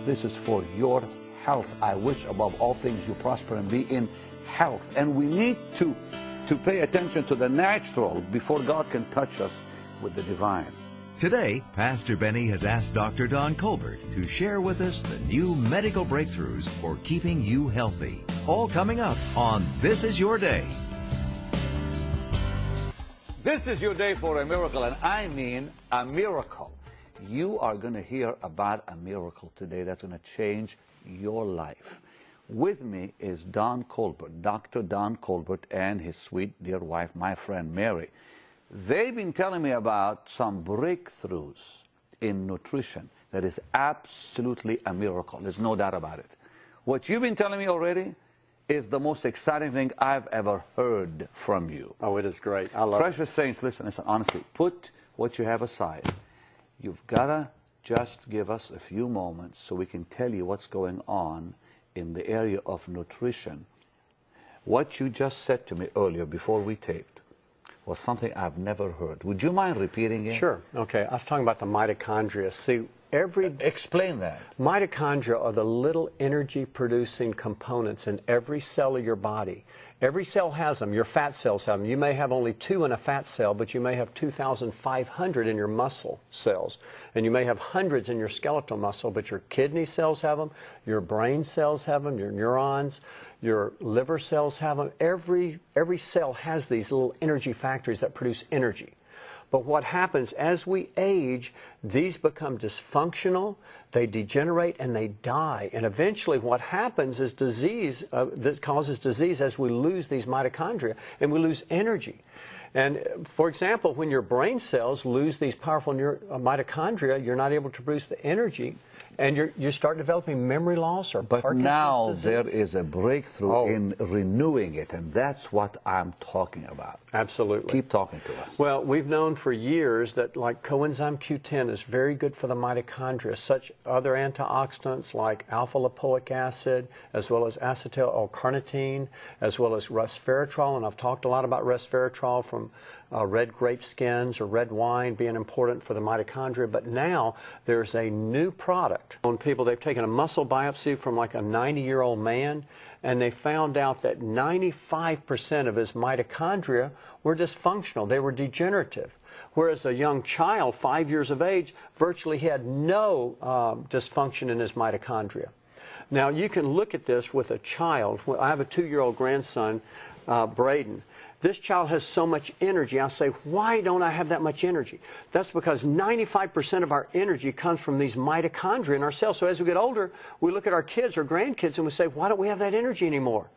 This is for your health. I wish above all things you prosper and be in health. And we need to pay attention to the natural before God can touch us with the divine. Today, Pastor Benny has asked Dr. Don Colbert to share with us the new medical breakthroughs for keeping you healthy. All coming up on This Is Your Day. This is your day for a miracle, and I mean a miracle. You are going to hear about a miracle today that's going to change your life. With me is Don Colbert, Dr. Don Colbert, and his sweet dear wife, my friend Mary. They've been telling me about some breakthroughs in nutrition that is absolutely a miracle. There's no doubt about it. What you've been telling me already is the most exciting thing I've ever heard from you. Oh, it is great. I love it. Precious saints, listen, honestly, put what you have aside. You've got to just give us a few moments so we can tell you what's going on in the area of nutrition. What you just said to me earlier before we taped was something I've never heard. Would you mind repeating it? Sure. Okay. I was talking about the mitochondria. See, explain that. Mitochondria are the little energy-producing components in every cell of your body. Every cell has them. Your fat cells have them. You may have only 2 in a fat cell, but you may have 2,500 in your muscle cells. And you may have hundreds in your skeletal muscle, but your kidney cells have them, your brain cells have them, your neurons, your liver cells have them. Every cell has these little energy factories that produce energy. But what happens as we age, these become dysfunctional, they degenerate, and they die. And eventually what happens is disease, that causes disease as we lose these mitochondria and we lose energy. And for example, when your brain cells lose these powerful mitochondria, you're not able to produce the energy, and you start developing memory loss or Parkinson's now disease. There is a breakthrough in renewing it, and that's what I'm talking about. Absolutely. Keep talking to us. Well, we've known for years that like coenzyme Q10 is very good for the mitochondria. Such other antioxidants like alpha-lipoic acid, as well as acetyl L-carnitine, as well as resveratrol, and I've talked a lot about resveratrol from red grape skins or red wine being important for the mitochondria. But now there's a new product. On people, they've taken a muscle biopsy from like a 90-year-old man, and they found out that 95% of his mitochondria were dysfunctional. They were degenerative. Whereas a young child, 5 years of age, virtually had no dysfunction in his mitochondria. Now, you can look at this with a child. I have a 2-year-old grandson, Braden. This child has so much energy. I say, why don't I have that much energy? That's because 95% of our energy comes from these mitochondria in our cells. So as we get older, we look at our kids or grandkids and we say, why don't we have that energy anymore?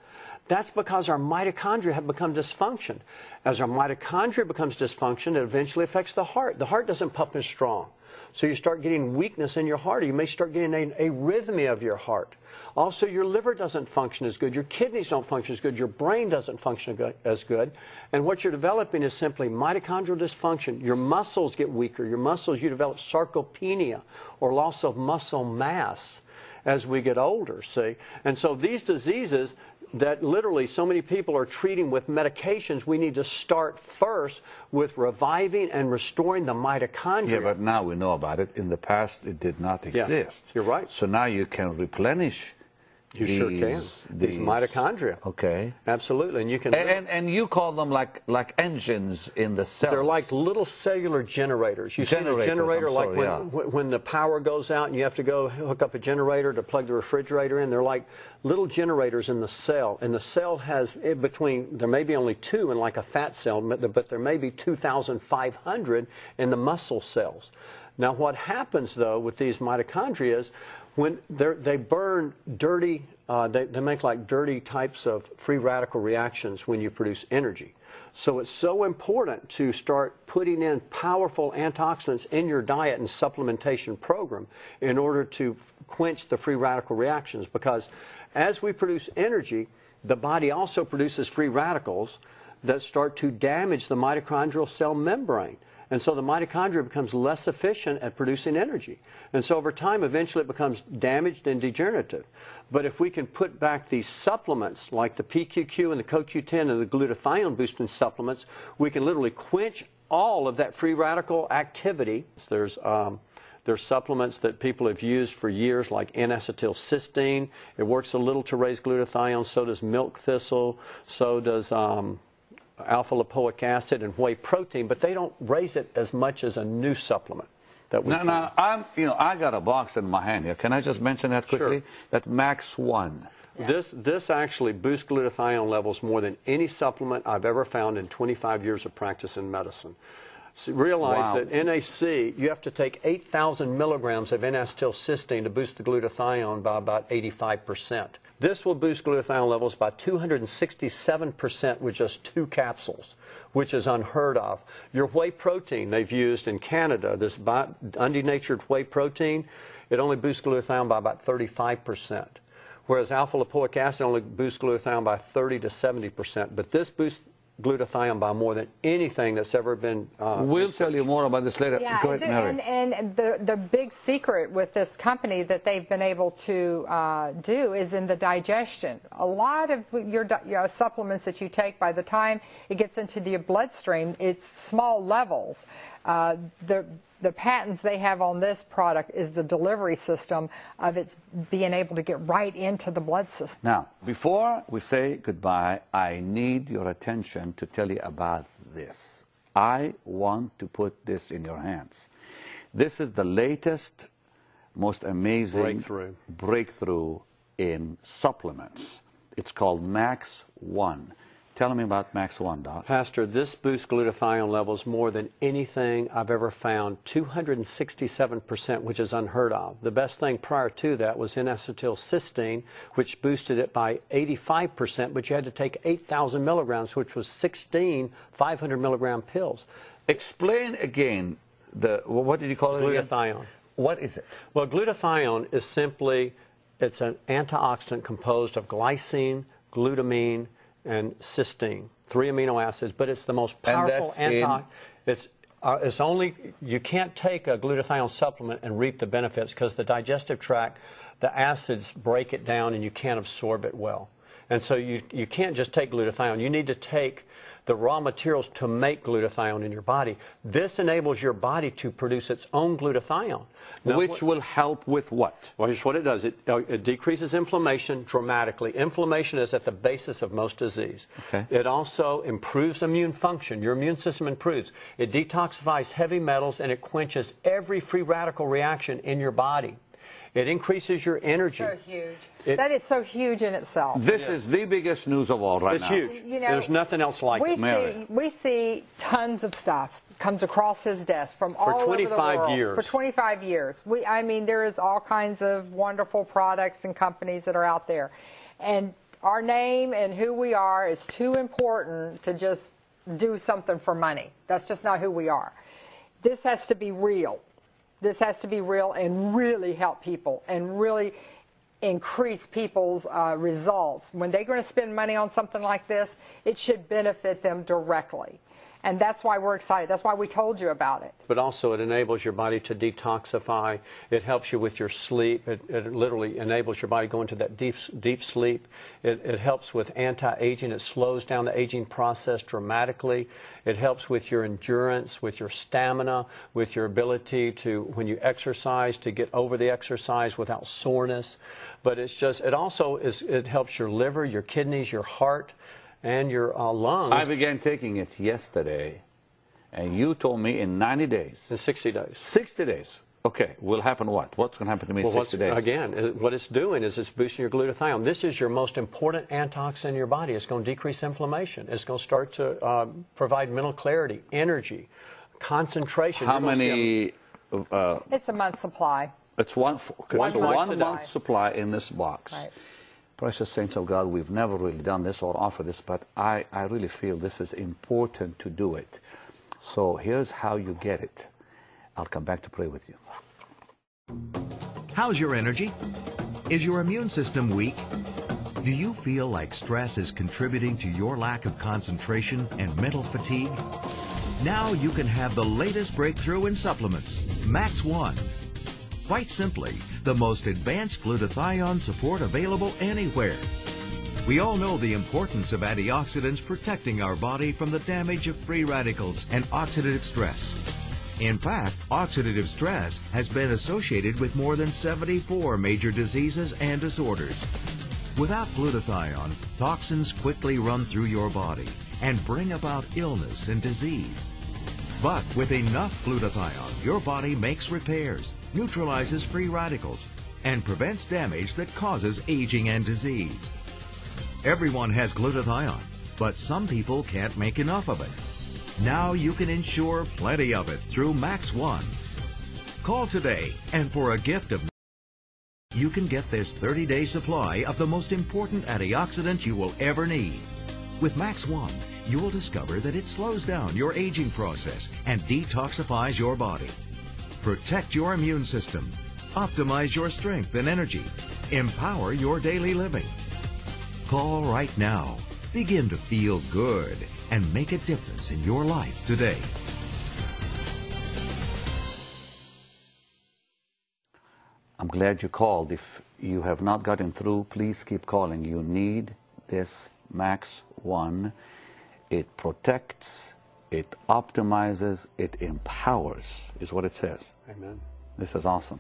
That's because our mitochondria have become dysfunction. As our mitochondria becomes dysfunction, it eventually affects the heart. The heart doesn't pump as strong. So you start getting weakness in your heart, or you may start getting an arrhythmia of your heart. Also, your liver doesn't function as good, your kidneys don't function as good, your brain doesn't function as good, and what you're developing is simply mitochondrial dysfunction. Your muscles get weaker, you develop sarcopenia, or loss of muscle mass as we get older, see? And so these diseases that literally so many people are treating with medications, we need to start first with reviving and restoring the mitochondria. Yeah, but now we know about it. In the past, it did not exist. Yeah, you're right. So now you can replenish These mitochondria. Okay. Absolutely. And you can and you call them like engines in the cell. They're like little cellular generators. You see a generator like when the power goes out and you have to go hook up a generator to plug the refrigerator in. They're like little generators in the cell. And the cell has there may be only 2 in like a fat cell, but there may be 2,500 in the muscle cells. Now what happens though with these mitochondria is when they burn dirty, they make like dirty types of free radical reactions when you produce energy. So it's so important to start putting in powerful antioxidants in your diet and supplementation program in order to quench the free radical reactions, because as we produce energy, the body also produces free radicals that start to damage the mitochondrial cell membrane. And so the mitochondria becomes less efficient at producing energy. And so over time, eventually it becomes damaged and degenerative. But if we can put back these supplements like the PQQ and the CoQ10 and the glutathione boosting supplements, we can literally quench all of that free radical activity. There's There's supplements that people have used for years, like N-acetylcysteine. It works a little to raise glutathione. So does milk thistle. So does alpha-lipoic acid and whey protein. But they don't raise it as much as a new supplement that we. Now, I got a box in my hand here. Can I just mention that quickly? Sure. That MaxOne. Yeah. This actually boosts glutathione levels more than any supplement I've ever found in 25 years of practice in medicine. So realize that NAC, you have to take 8,000 milligrams of N-acetylcysteine to boost the glutathione by about 85%. This will boost glutathione levels by 267% with just 2 capsules, which is unheard of. Your whey protein they've used in Canada, this undenatured whey protein, it only boosts glutathione by about 35%. Whereas alpha-lipoic acid only boosts glutathione by 30 to 70%. But this boosts glutathione by more than anything that's ever been We'll tell you more about this later. Yeah, Go ahead, Mary. and the big secret with this company that they've been able to do is in the digestion. A lot of your supplements that you take, by the time it gets into the bloodstream, it's small levels. The patents they have on this product is the delivery system of it being able to get right into the blood system. Now, before we say goodbye, I need your attention to tell you about this. I want to put this in your hands. This is the latest, most amazing breakthrough in supplements. It's called MaxOne. Tell me about MaxOne, Doc. Pastor, this boosts glutathione levels more than anything I've ever found, 267%, which is unheard of. The best thing prior to that was N-acetylcysteine, which boosted it by 85%, but you had to take 8,000 milligrams, which was 16 500-milligram pills. Explain again, what did you call it Glutathione. again? What is it? Well, glutathione is simply, it's an antioxidant composed of glycine, glutamine, and cysteine, 3 amino acids, but it's the most powerful it's only, you can't take a glutathione supplement and reap the benefits because the digestive tract, the acids break it down and you can't absorb it well. And so you can't just take glutathione. You need to take the raw materials to make glutathione in your body. This enables your body to produce its own glutathione. Now, which will help with what? Well, here's what it does. It decreases inflammation dramatically. Inflammation is at the basis of most disease. Okay. It also improves immune function. Your immune system improves. It detoxifies heavy metals, and it quenches every free radical reaction in your body. It increases your energy. So huge. That is so huge in itself. This is the biggest news of all right now. It's huge. You know, there's nothing else like it. We see tons of stuff comes across his desk from all over the world. For 25 years. For 25 years. I mean, there is all kinds of wonderful products and companies that are out there. And our name and who we are is too important to just do something for money. That's just not who we are. This has to be real. This has to be real and really help people and really increase people's results. When they're going to spend money on something like this, it should benefit them directly. And that's why we're excited. That's why we told you about it. But also it enables your body to detoxify. It helps you with your sleep. It literally enables your body to go into that deep sleep. It helps with anti-aging. It slows down the aging process dramatically. It helps with your endurance, with your stamina, with your ability to, when you exercise, to get over the exercise without soreness. But it's just, it also it helps your liver, your kidneys, your heart, and your lungs. I began taking it yesterday, and you told me in 90 days. In 60 days. 60 days. Okay, will happen what? What's going to happen to me in 60 days? Again, what it's doing is it's boosting your glutathione. This is your most important antioxidant in your body. It's going to decrease inflammation. It's going to start to provide mental clarity, energy, concentration. How many? It's a month's supply. It's one month supply in this box. Right. Precious saints of God, we've never really done this or offered this, but I really feel this is important to do it. So here's how you get it. I'll come back to pray with you. How's your energy? Is your immune system weak? Do you feel like stress is contributing to your lack of concentration and mental fatigue? Now you can have the latest breakthrough in supplements, MaxOne. Quite simply, the most advanced glutathione support available anywhere. We all know the importance of antioxidants protecting our body from the damage of free radicals and oxidative stress. In fact, oxidative stress has been associated with more than 74 major diseases and disorders. Without glutathione, toxins quickly run through your body and bring about illness and disease. But with enough glutathione, your body makes repairs, neutralizes free radicals, and prevents damage that causes aging and disease. Everyone has glutathione, but some people can't make enough of it. Now you can ensure plenty of it through MaxOne. Call today, and for a gift of you can get this 30-day supply of the most important antioxidant you will ever need. With MaxOne, you will discover that it slows down your aging process and detoxifies your body. Protect your immune system, optimize your strength and energy, empower your daily living. Call right now. Begin to feel good and make a difference in your life today. I'm glad you called. If you have not gotten through, please keep calling. You need this MaxOne. It protects, it optimizes, it empowers, is what it says. Amen. This is awesome.